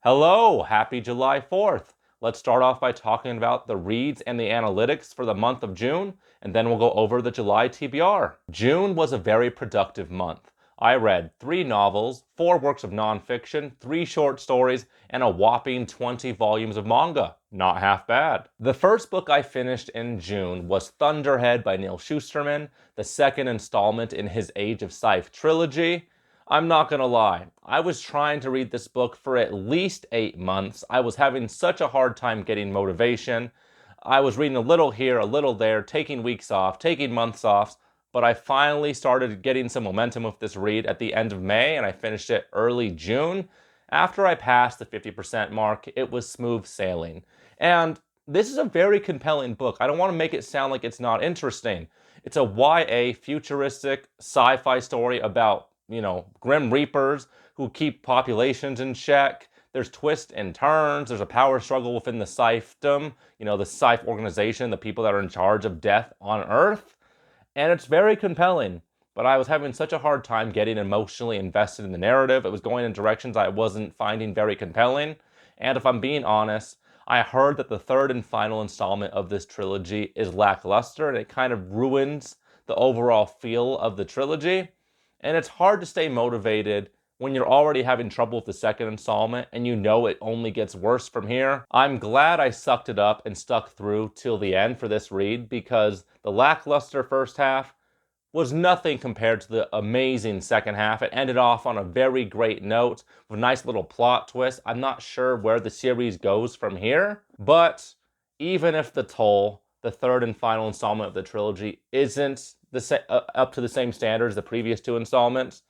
Hello, happy July 4th. Let's start off by talking about the reads and the analytics for the month of June, and then we'll go over the July TBR. June was a very productive month. I read 3 novels, 4 works of nonfiction, 3 short stories, and a whopping 20 volumes of manga. Not half bad. The first book I finished in June was Thunderhead by Neil Shusterman, the second installment in his Age of Scythe trilogy. I'm not gonna lie, I was trying to read this book for at least 8 months. I was having such a hard time getting motivation. I was reading a little here, a little there, taking weeks off, taking months off, but I finally started getting some momentum with this read at the end of May, and I finished it early June. After I passed the 50% mark, it was smooth sailing. And this is a very compelling book. I don't want to make it sound like it's not interesting. It's a YA futuristic sci-fi story about Grim Reapers who keep populations in check. There's twists and turns. There's a power struggle within the Scythedom, the Scythe organization, the people that are in charge of death on Earth. And it's very compelling. But I was having such a hard time getting emotionally invested in the narrative. It was going in directions I wasn't finding very compelling. And if I'm being honest, I heard that the third and final installment of this trilogy is lackluster and it kind of ruins the overall feel of the trilogy. And it's hard to stay motivated when you're already having trouble with the second installment and you know it only gets worse from here. I'm glad I sucked it up and stuck through till the end for this read because the lackluster first half was nothing compared to the amazing second half. It ended off on a very great note with a nice little plot twist. I'm not sure where the series goes from here, but even if the third and final installment of the trilogy, isn't up to the same standards as the previous 2 installments,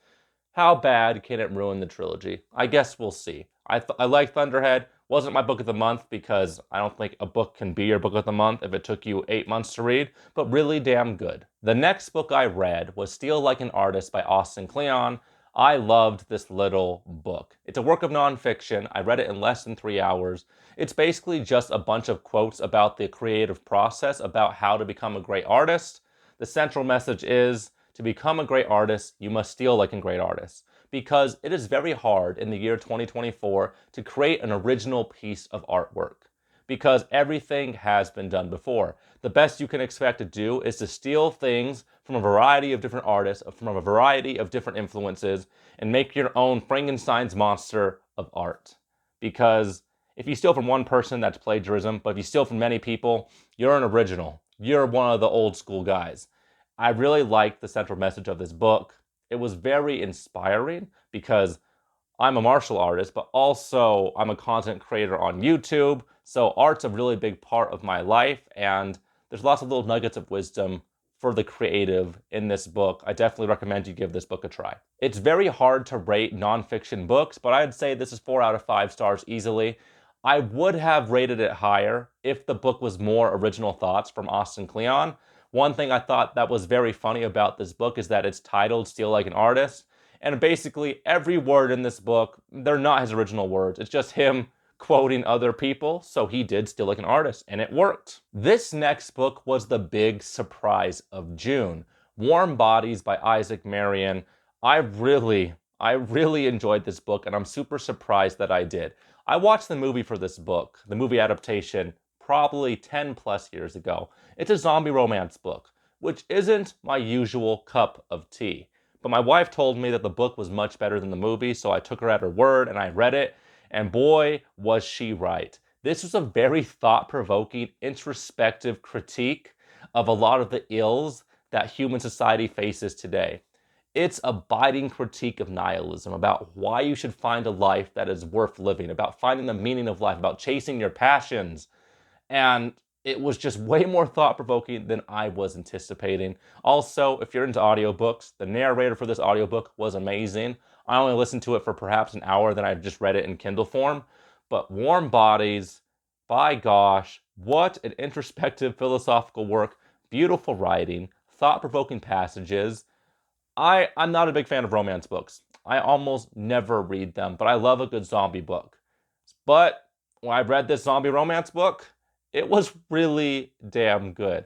how bad can it ruin the trilogy? I guess we'll see. I like Thunderhead. Wasn't my book of the month because I don't think a book can be your book of the month if it took you 8 months to read, but really damn good. The next book I read was Steal Like an Artist by Austen Kleon. I loved this little book. It's a work of nonfiction. I read it in less than 3 hours. It's basically just a bunch of quotes about the creative process, about how to become a great artist. The central message is, to become a great artist, you must steal like a great artist. Because it is very hard in the year 2024 to create an original piece of artwork. Because everything has been done before. The best you can expect to do is to steal things from a variety of different artists, from a variety of different influences, and make your own Frankenstein's monster of art. Because if you steal from one person, that's plagiarism, but if you steal from many people, you're an original. You're one of the old school guys. I really liked the central message of this book. It was very inspiring because I'm a martial artist, but also I'm a content creator on YouTube. So art's a really big part of my life, and there's lots of little nuggets of wisdom for the creative in this book. I definitely recommend you give this book a try. It's very hard to rate nonfiction books, but I'd say this is 4 out of 5 stars easily. I would have rated it higher if the book was more original thoughts from Austen Kleon. One thing I thought that was very funny about this book is that it's titled Steal Like an Artist. And basically every word in this book, they're not his original words. It's just him quoting other people. So he did steal like an artist, and it worked. This next book was the big surprise of June. Warm Bodies by Isaac Marion. I really enjoyed this book, and I'm super surprised that I did. I watched the movie for this book, the movie adaptation, probably 10 plus years ago. It's a zombie romance book, which isn't my usual cup of tea. But my wife told me that the book was much better than the movie, so I took her at her word and I read it, and boy, was she right. This was a very thought-provoking, introspective critique of a lot of the ills that human society faces today. It's a biting critique of nihilism, about why you should find a life that is worth living, about finding the meaning of life, about chasing your passions. And it was just way more thought-provoking than I was anticipating. Also, if you're into audiobooks, the narrator for this audiobook was amazing. I only listened to it for perhaps an hour, then I just read it in Kindle form. But Warm Bodies, by gosh, what an introspective philosophical work, beautiful writing, thought-provoking passages. I'm not a big fan of romance books. I almost never read them, but I love a good zombie book. But when I read this zombie romance book, it was really damn good.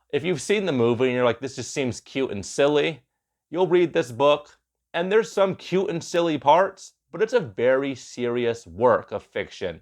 If you've seen the movie and you're like, this just seems cute and silly, you'll read this book, and there's some cute and silly parts, but it's a very serious work of fiction.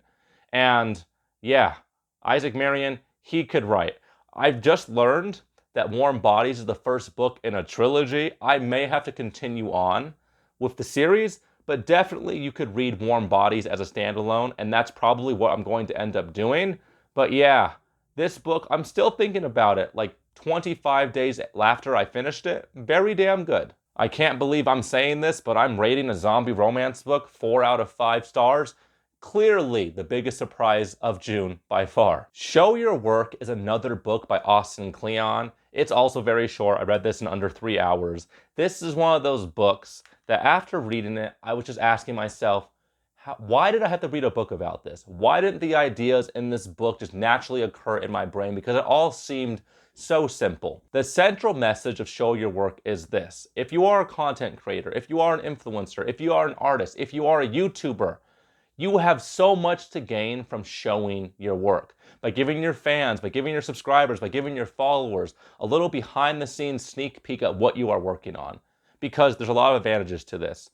And yeah, Isaac Marion, he could write. I've just learned that Warm Bodies is the first book in a trilogy. I may have to continue on with the series, but definitely you could read Warm Bodies as a standalone, and that's probably what I'm going to end up doing. But yeah, this book, I'm still thinking about it like 25 days after I finished it. Very damn good. I can't believe I'm saying this, but I'm rating a zombie romance book 4 out of 5 stars. Clearly the biggest surprise of June by far. Show Your Work is another book by Austen Kleon. It's also very short. I read this in under 3 hours. This is one of those books that after reading it, I was just asking myself, why did I have to read a book about this? Why didn't the ideas in this book just naturally occur in my brain? Because it all seemed so simple. The central message of Show Your Work is this. If you are a content creator, if you are an influencer, if you are an artist, if you are a YouTuber, you have so much to gain from showing your work. By giving your fans, by giving your subscribers, by giving your followers a little behind the scenes sneak peek at what you are working on. Because there's a lot of advantages to this.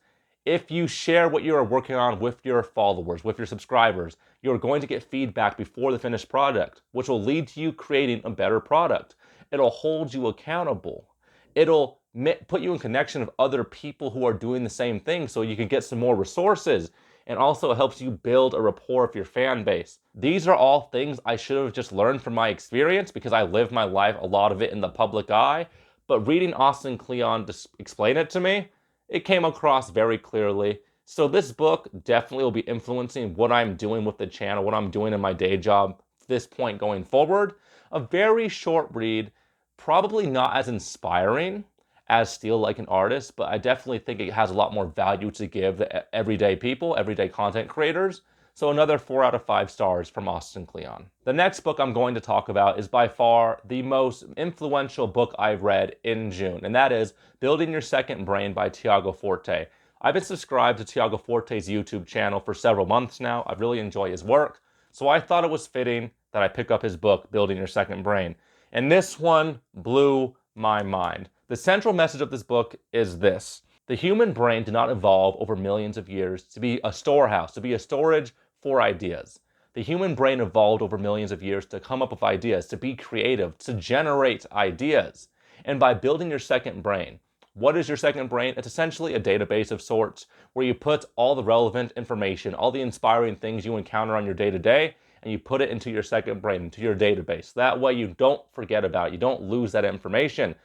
If you share what you are working on with your followers, with your subscribers, you're going to get feedback before the finished product, which will lead to you creating a better product. It'll hold you accountable. It'll put you in connection with other people who are doing the same thing so you can get some more resources, and also helps you build a rapport with your fan base. These are all things I should have just learned from my experience because I live my life, a lot of it in the public eye, but reading Austen Kleon to explain it to me, it came across very clearly. So this book definitely will be influencing what I'm doing with the channel, what I'm doing in my day job at this point going forward. A very short read, probably not as inspiring as Steal Like an Artist, but I definitely think it has a lot more value to give the everyday people, everyday content creators. So another 4 out of 5 stars from Austen Kleon. The next book I'm going to talk about is by far the most influential book I've read in June, and that is Building Your Second Brain by Tiago Forte. I've been subscribed to Tiago Forte's YouTube channel for several months now. I really enjoy his work, so I thought it was fitting that I pick up his book, Building Your Second Brain. And this one blew my mind. The central message of this book is this. The human brain did not evolve over millions of years to be a storehouse, to be a storage for ideas. The human brain evolved over millions of years to come up with ideas, to be creative, to generate ideas. And by building your second brain, what is your second brain? It's essentially a database of sorts where you put all the relevant information, all the inspiring things you encounter on your day-to-day, and you put it into your second brain, into your database. That way you don't forget about it, you don't lose that information.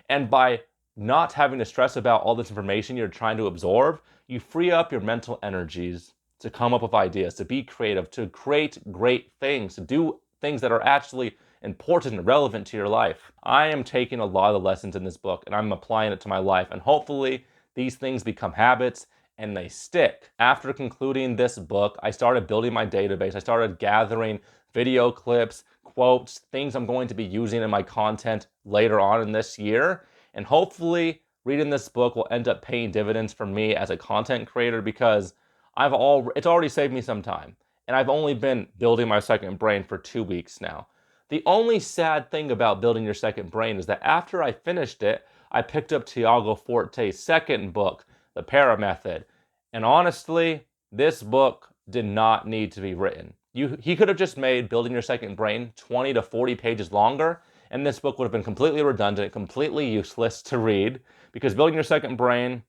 And by not having to stress about all this information you're trying to absorb, you free up your mental energies to come up with ideas, to be creative, to create great things, to do things that are actually important and relevant to your life. I am taking a lot of the lessons in this book and I'm applying it to my life, and hopefully these things become habits and they stick. After concluding this book, I started building my database. I started gathering video clips, quotes, things I'm going to be using in my content later on in this year. And hopefully reading this book will end up paying dividends for me as a content creator because it's already saved me some time. And I've only been building my second brain for 2 weeks now. The only sad thing about Building Your Second Brain is that after I finished it, I picked up Tiago Forte's second book, The Para Method. And honestly, this book did not need to be written. He could have just made Building Your Second Brain 20 to 40 pages longer, and this book would have been completely redundant, completely useless to read, because Building Your Second Brain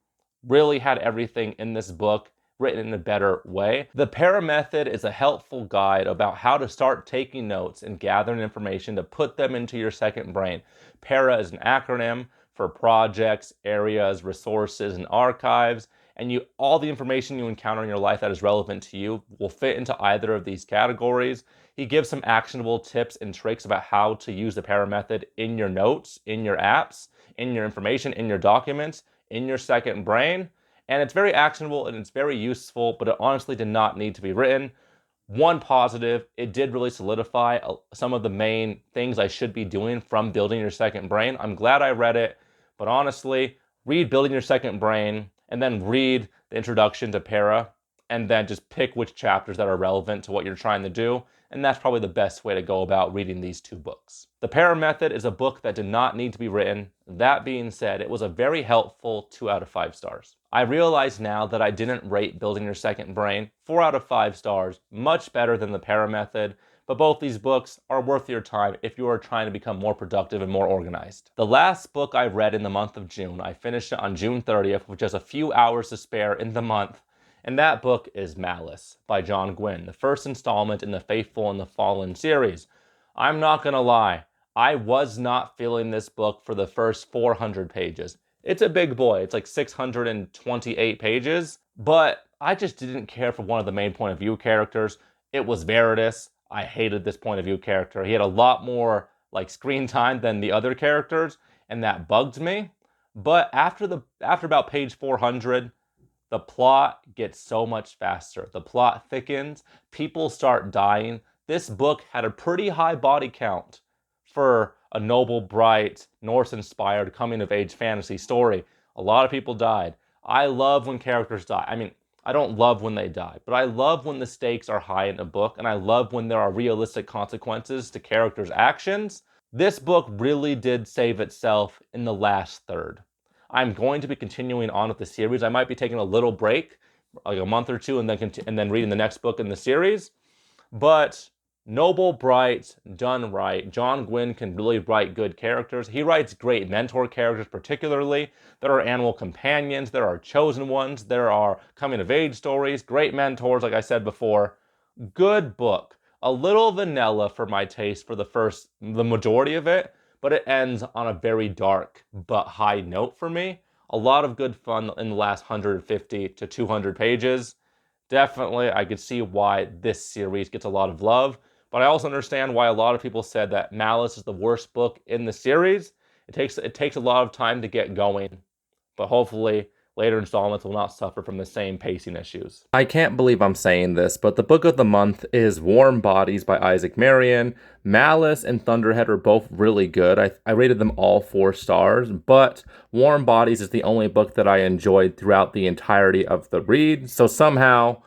really had everything in this book written in a better way. The Para Method is a helpful guide about how to start taking notes and gathering information to put them into your second brain. Para is an acronym for projects, areas, resources, and archives, and all the information you encounter in your life that is relevant to you will fit into either of these categories. He gives some actionable tips and tricks about how to use the Para Method in your notes, in your apps, in your information, in your documents, in your second brain. And it's very actionable and it's very useful, but it honestly did not need to be written. One positive, it did really solidify some of the main things I should be doing from Building Your Second Brain. I'm glad I read it, but honestly, read Building Your Second Brain and then read the introduction to Para, and then just pick which chapters that are relevant to what you're trying to do. And that's probably the best way to go about reading these 2 books. The Para Method is a book that did not need to be written. That being said, it was a very helpful 2 out of 5 stars. I realize now that I didn't rate Building Your Second Brain 4 out of 5 stars, much better than the Para Method, but both these books are worth your time if you are trying to become more productive and more organized. The last book I read in the month of June, I finished it on June 30th with just a few hours to spare in the month, and that book is Malice by John Gwynne, the first installment in the Faithful and the Fallen series. I'm not gonna lie, I was not feeling this book for the first 400 pages. It's a big boy, it's like 628 pages, but I just didn't care for one of the main point of view characters. It was Veritas. I hated this point of view character. He had a lot more like screen time than the other characters, and that bugged me. But after about page 400, the plot gets so much faster. The plot thickens, people start dying. This book had a pretty high body count for a noble, bright, Norse-inspired coming-of-age fantasy story. A lot of people died. I love when characters die. I mean, I don't love when they die, but I love when the stakes are high in a book, and I love when there are realistic consequences to characters' actions. This book really did save itself in the last third. I'm going to be continuing on with the series. I might be taking a little break, like a month or two, and then reading the next book in the series. But noble, bright, done right. John Gwynne can really write good characters. He writes great mentor characters particularly. There are animal companions, there are chosen ones, there are coming-of-age stories, great mentors, like I said before. Good book. A little vanilla for my taste for the majority of it, but it ends on a very dark but high note for me. A lot of good fun in the last 150 to 200 pages. Definitely, I could see why this series gets a lot of love, but I also understand why a lot of people said that Malice is the worst book in the series. It takes a lot of time to get going, but hopefully later installments will not suffer from the same pacing issues. I can't believe I'm saying this, but the book of the month is Warm Bodies by Isaac Marion. Malice and Thunderhead are both really good. I rated them all 4 stars, but Warm Bodies is the only book that I enjoyed throughout the entirety of the read, so somehow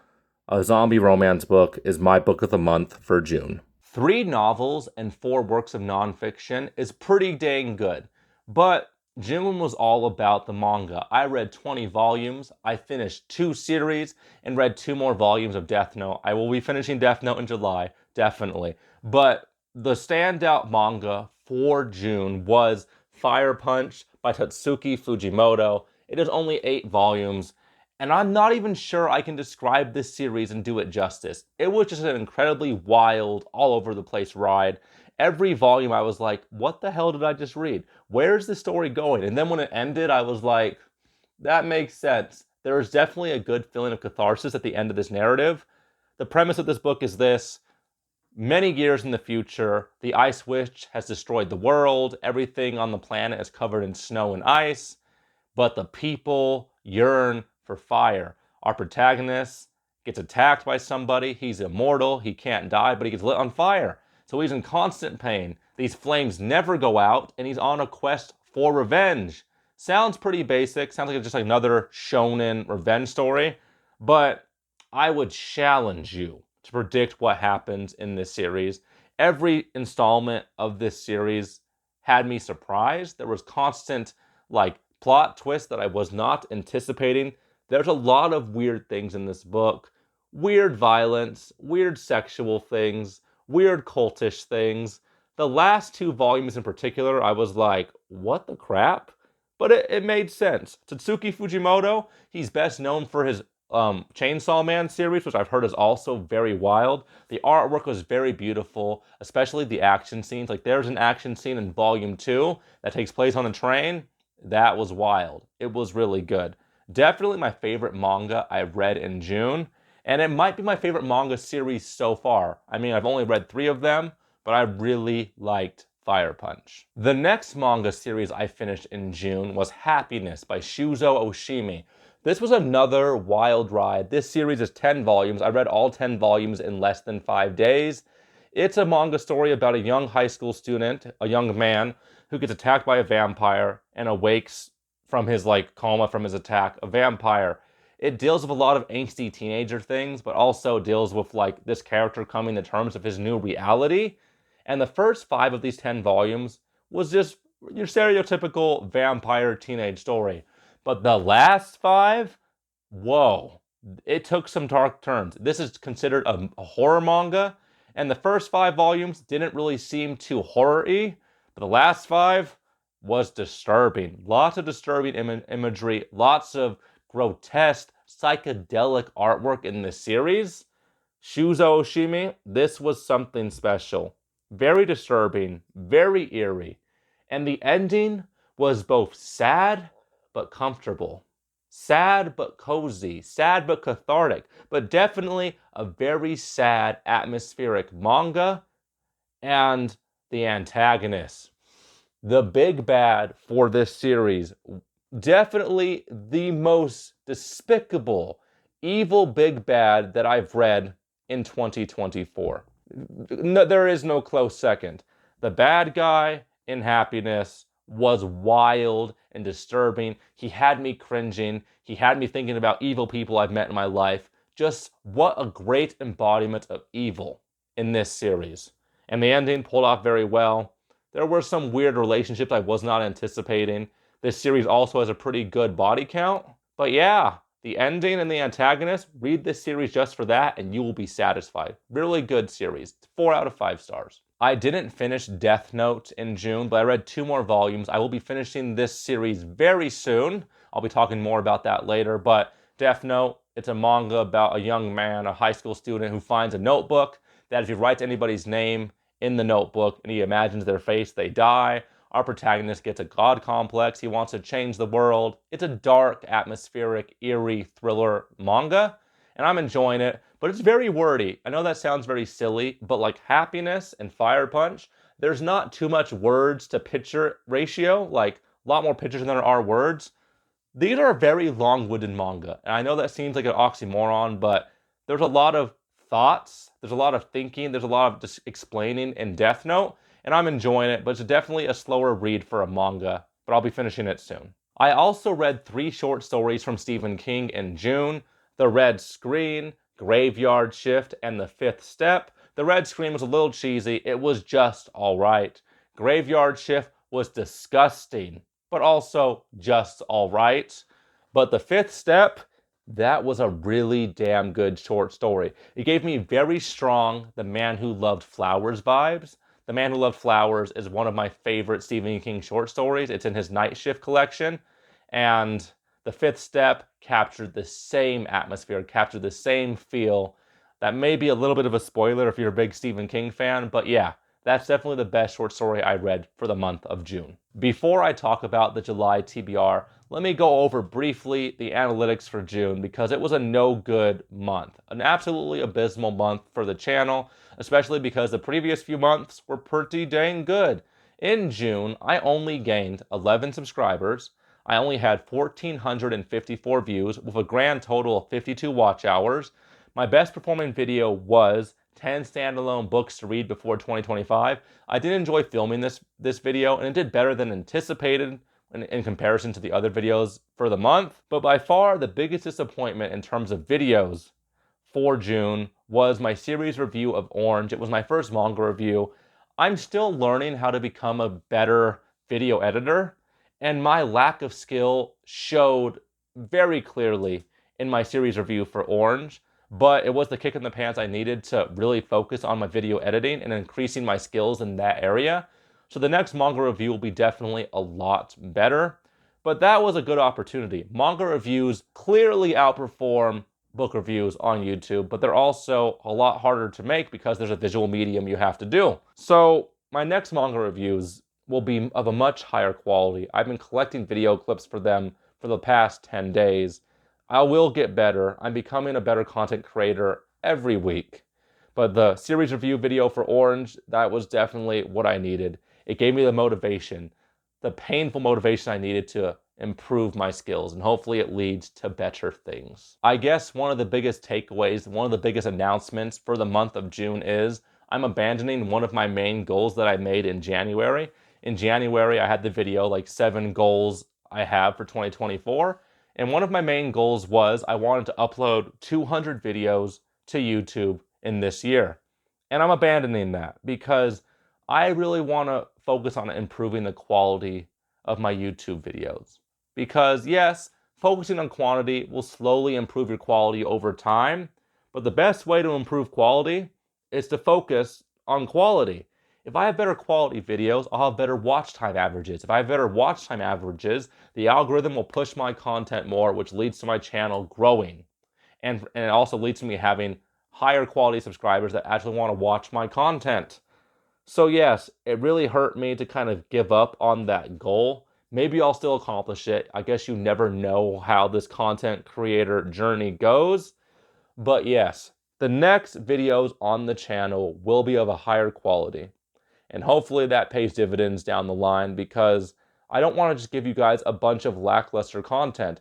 a zombie romance book is my book of the month for June. 3 novels and 4 works of nonfiction is pretty dang good, but June was all about the manga. I read 20 volumes, I finished 2 series, and read 2 more volumes of Death Note. I will be finishing Death Note in July, definitely. But the standout manga for June was Fire Punch by Tatsuki Fujimoto. It is only 8 volumes, and I'm not even sure I can describe this series and do it justice. It was just an incredibly wild, all over the place ride. Every volume I was like, what the hell did I just read? Where's the story going? And then when it ended, I was like, that makes sense. There is definitely a good feeling of catharsis at the end of this narrative. The premise of this book is this. Many years in the future, the Ice Witch has destroyed the world. Everything on the planet is covered in snow and ice, but the people yearn for fire. Our protagonist gets attacked by somebody. He's immortal. He can't die, but he gets lit on fire. So he's in constant pain. These flames never go out, and he's on a quest for revenge. Sounds pretty basic. Sounds like it's just like another shonen revenge story. But I would challenge you to predict what happens in this series. Every installment of this series had me surprised. There was constant like plot twists that I was not anticipating. There's a lot of weird things in this book. Weird violence, weird sexual things, weird cultish things. The last 2 volumes in particular, I was like, what the crap? But it made sense. Tatsuki Fujimoto, he's best known for his Chainsaw Man series, which I've heard is also very wild. The artwork was very beautiful, especially the action scenes. Like there's an action scene in volume 2 that takes place on a train. That was wild. It was really good. Definitely my favorite manga I read in June. And it might be my favorite manga series so far. I mean, I've only read 3 of them, but I really liked Fire Punch. The next manga series I finished in June was Happiness by Shuzo Oshimi. This was another wild ride. This series is 10 volumes. I read all 10 volumes in less than 5 days. It's a manga story about a young high school student, a young man, who gets attacked by a vampire and awakes from his coma from his attack, a vampire. It deals with a lot of angsty teenager things, but also deals with this character coming to terms with his new reality. And the first 5 of these 10 volumes was just your stereotypical vampire teenage story. But the last 5, whoa, it took some dark turns. This is considered a horror manga, and the first 5 volumes didn't really seem too horror-y, but the last 5 was disturbing. Lots of disturbing imagery, lots of grotesque, psychedelic artwork in this series. Shuzo Oshimi, this was something special. Very disturbing, very eerie. And the ending was both sad but comfortable. Sad but cozy, sad but cathartic, but definitely a very sad, atmospheric manga. And the antagonist, the big bad for this series, definitely the most despicable, evil big bad that I've read in 2024. No, there is no close second. The bad guy in Happiness was wild and disturbing. He had me cringing. He had me thinking about evil people I've met in my life. Just what a great embodiment of evil in this series. And the ending pulled off very well. There were some weird relationships I was not anticipating. This series also has a pretty good body count. But yeah, the ending and the antagonist, read this series just for that and you will be satisfied. Really good series. 4 out of 5 stars. I didn't finish Death Note in June, but I read 2 more volumes. I will be finishing this series very soon. I'll be talking more about that later, but Death Note, it's a manga about a young man, a high school student who finds a notebook that if he writes anybody's name in the notebook and he imagines their face, they die. Our protagonist gets a god complex. He wants to change the world. It's a dark, atmospheric, eerie thriller manga, and I'm enjoying it, but it's very wordy. I know that sounds very silly, but like Happiness and Fire Punch, there's not too much words to picture ratio, like a lot more pictures than there are words. These are very long-winded manga, and I know that seems like an oxymoron, but there's a lot of thoughts, there's a lot of thinking, there's a lot of just explaining in Death Note, and I'm enjoying it, but it's definitely a slower read for a manga, but I'll be finishing it soon. I also read 3 short stories from Stephen King in June: The Red Screen, Graveyard Shift, and The Fifth Step. The Red Screen was a little cheesy, it was just alright. Graveyard Shift was disgusting, but also just alright. But The Fifth Step, that was a really damn good short story. It gave me very strong The Man Who Loved Flowers vibes. The Man Who Loved Flowers is one of my favorite Stephen King short stories. It's in his Night Shift collection. And The Fifth Step captured the same atmosphere, captured the same feel. That may be a little bit of a spoiler if you're a big Stephen King fan, but yeah, that's definitely the best short story I read for the month of June. Before I talk about the July TBR, let me go over briefly the analytics for June because it was a no good month. An absolutely abysmal month for the channel, especially because the previous few months were pretty dang good. In June, I only gained 11 subscribers. I only had 1,454 views with a grand total of 52 watch hours. My best performing video was 10 standalone books to read before 2025. I did enjoy filming this video, and it did better than anticipated in comparison to the other videos for the month. But by far, the biggest disappointment in terms of videos for June was my series review of Orange. It was my first manga review. I'm still learning how to become a better video editor, and my lack of skill showed very clearly in my series review for Orange. But it was the kick in the pants I needed to really focus on my video editing and increasing my skills in that area. So the next manga review will be definitely a lot better. But that was a good opportunity. Manga reviews clearly outperform book reviews on YouTube, but they're also a lot harder to make because there's a visual medium you have to do. So my next manga reviews will be of a much higher quality. I've been collecting video clips for them for the past 10 days. I will get better. I'm becoming a better content creator every week. But the series review video for Orange, that was definitely what I needed. It gave me the motivation, the painful motivation I needed to improve my skills, and hopefully it leads to better things. I guess one of the biggest takeaways, one of the biggest announcements for the month of June is I'm abandoning one of my main goals that I made in January. In January, I had the video, like 7 goals I have for 2024. And one of my main goals was I wanted to upload 200 videos to YouTube in this year. And I'm abandoning that because I really want to focus on improving the quality of my YouTube videos. Because yes, Focusing on quantity will slowly improve your quality over time, but the best way to improve quality is to focus on quality. If I have better quality videos, I'll have better watch time averages. If I have better watch time averages, the algorithm will push my content more, which leads to my channel growing. And it also leads to me having higher quality subscribers that actually want to watch my content. So yes, it really hurt me to kind of give up on that goal. Maybe I'll still accomplish it. I guess you never know how this content creator journey goes. But yes, the next videos on the channel will be of a higher quality. And hopefully that pays dividends down the line, because I don't want to just give you guys a bunch of lackluster content.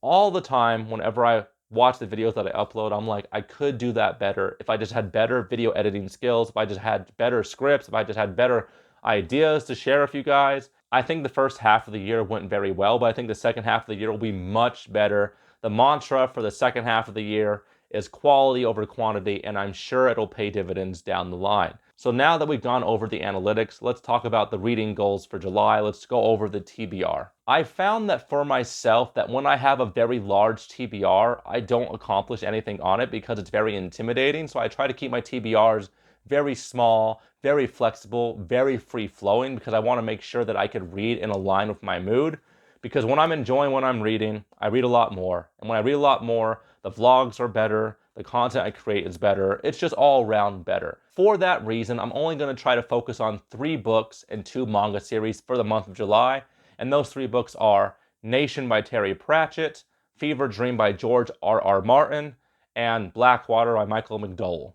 All the time, whenever I watch the videos that I upload, I'm like, I could do that better if I just had better video editing skills, if I just had better scripts, if I just had better ideas to share with you guys. I think the first half of the year went very well, but I think the second half of the year will be much better. The mantra for the second half of the year is quality over quantity, and I'm sure it'll pay dividends down the line. So now that we've gone over the analytics, let's talk about the reading goals for July. Let's go over the TBR. I found that for myself, that when I have a very large TBR, I don't accomplish anything on it because it's very intimidating. So I try to keep my TBRs very small, very flexible, very free-flowing, because I want to make sure that I could read in a line with my mood. Because when I'm enjoying what I'm reading, I read a lot more. And when I read a lot more, the vlogs are better, the content I create is better. It's just all around better. For that reason, I'm only going to try to focus on 3 books and 2 manga series for the month of July. And those 3 books are Nation by Terry Pratchett, Fever Dream by George R.R. Martin, and Blackwater by Michael McDowell.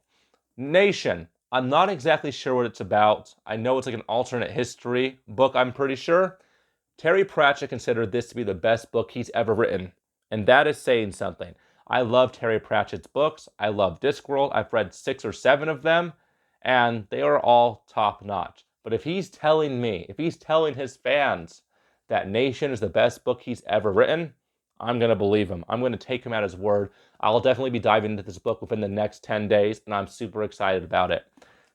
Nation, I'm not exactly sure what it's about. I know it's like an alternate history book, I'm pretty sure. Terry Pratchett considered this to be the best book he's ever written, and that is saying something. I love Terry Pratchett's books. I love Discworld. I've read 6 or 7 of them, and they are all top-notch. But if he's telling me, if he's telling his fans that Nation is the best book he's ever written, I'm going to believe him. I'm going to take him at his word. I'll definitely be diving into this book within the next 10 days, and I'm super excited about it.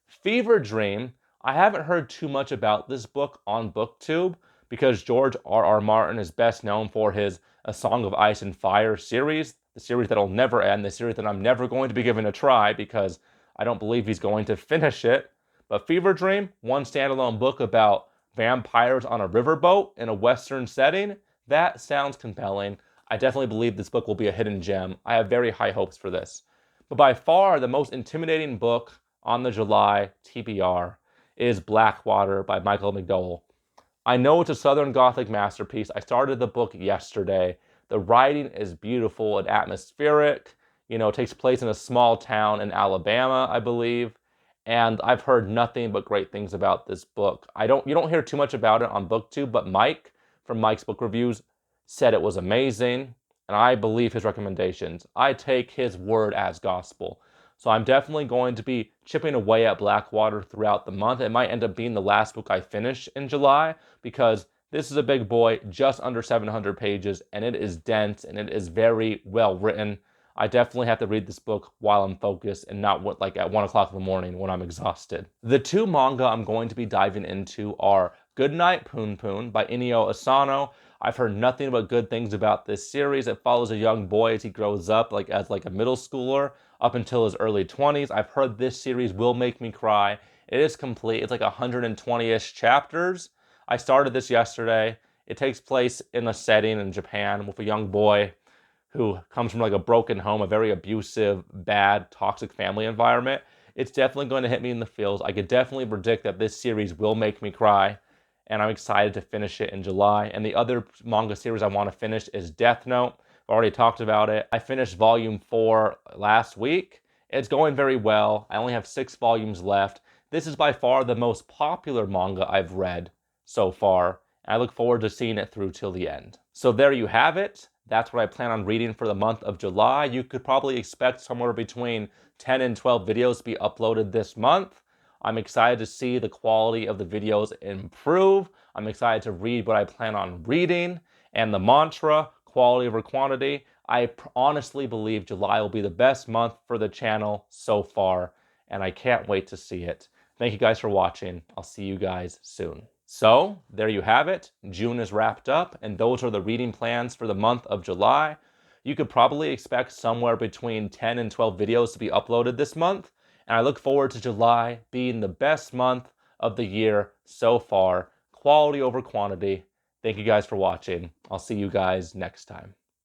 Fever Dream, I haven't heard too much about this book on BookTube, because George R.R. Martin is best known for his A Song of Ice and Fire series, the series that'll never end, the series that I'm never going to be given a try because I don't believe he's going to finish it. But Fever Dream, one standalone book about vampires on a riverboat in a Western setting, that sounds compelling. I definitely believe this book will be a hidden gem. I have very high hopes for this. But by far, the most intimidating book on the July TBR is Blackwater by Michael McDowell. I know it's a Southern Gothic masterpiece. I started the book yesterday. The writing is beautiful and atmospheric. You know, it takes place in a small town in Alabama, I believe. And I've heard nothing but great things about this book. You don't hear too much about it on BookTube, but Mike from Mike's Book Reviews said it was amazing, and I believe his recommendations. I take his word as gospel. So I'm definitely going to be chipping away at Blackwater throughout the month. It might end up being the last book I finish in July, because this is a big boy, just under 700 pages, and it is dense, and it is very well written. I definitely have to read this book while I'm focused and not like at 1 o'clock in the morning when I'm exhausted. The 2 manga I'm going to be diving into are Goodnight Poon Poon by Inio Asano. I've heard nothing but good things about this series. It follows a young boy as he grows up as a middle schooler up until his early 20s. I've heard this series will make me cry. It is complete. It's like 120-ish chapters. I started this yesterday. It takes place in a setting in Japan with a young boy who comes from like a broken home, a very abusive, bad, toxic family environment. It's definitely going to hit me in the feels. I could definitely predict that this series will make me cry, and I'm excited to finish it in July. And the other manga series I want to finish is Death Note. I've already talked about it. I finished volume 4 last week. It's going very well. I only have 6 volumes left. This is by far the most popular manga I've read so far. I look forward to seeing it through till the end. So there you have it. That's what I plan on reading for the month of July. You could probably expect somewhere between 10 and 12 videos to be uploaded this month. I'm excited to see the quality of the videos improve. I'm excited to read what I plan on reading. And the mantra, quality over quantity, I honestly believe July will be the best month for the channel so far, and I can't wait to see it. Thank you guys for watching. I'll see you guys soon. So, there you have it. June is wrapped up, and those are the reading plans for the month of July. You could probably expect somewhere between 10 and 12 videos to be uploaded this month, and I look forward to July being the best month of the year so far. Quality over quantity. Thank you guys for watching. I'll see you guys next time.